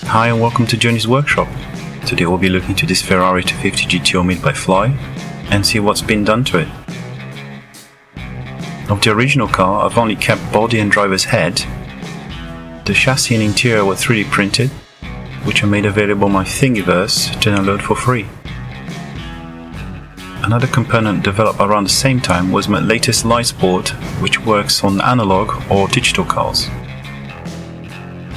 Hi and welcome to Johnny's Workshop. Today we'll be looking to this Ferrari 250 GTO made by Fly and see what's been done to it. Of the original car, I've only kept body and driver's head. The chassis and interior were 3D printed, which are made available on my Thingiverse to download for free. Another component developed around the same time was my latest lights board, which works on analog or digital cars.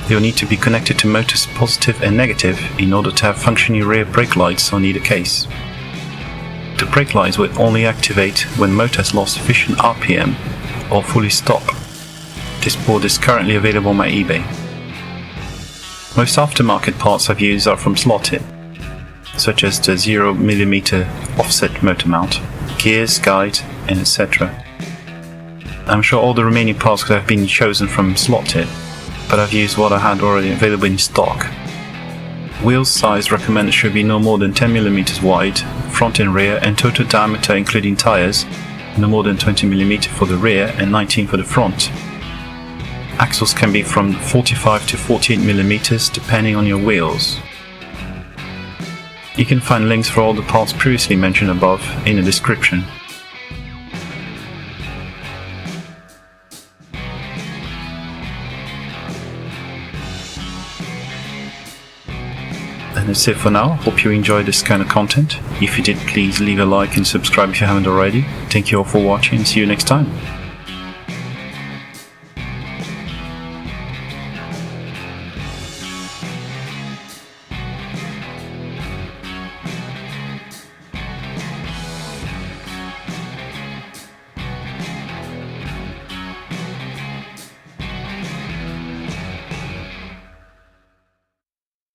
They will need to be connected to motors positive and negative in order to have functioning rear brake lights on either case. The brake lights will only activate when motor has lost sufficient RPM or fully stop. This board is currently available on my eBay. Most aftermarket parts I've used are from Slotted, such as the 0mm offset motor mount, gears, guide, and etc. I'm sure all the remaining parts could have been chosen from Slotted, but I've used what I had already available in stock. Wheel size recommended should be no more than 10mm wide, front and rear, and total diameter including tires, no more than 20mm for the rear and 19 for the front. Axles can be from 45 to 48mm depending on your wheels. You can find links for all the parts previously mentioned above in the description. And that's it for now. Hope you enjoyed this kind of content. If you did, please leave a like and subscribe if you haven't already. Thank you all for watching and see you next time.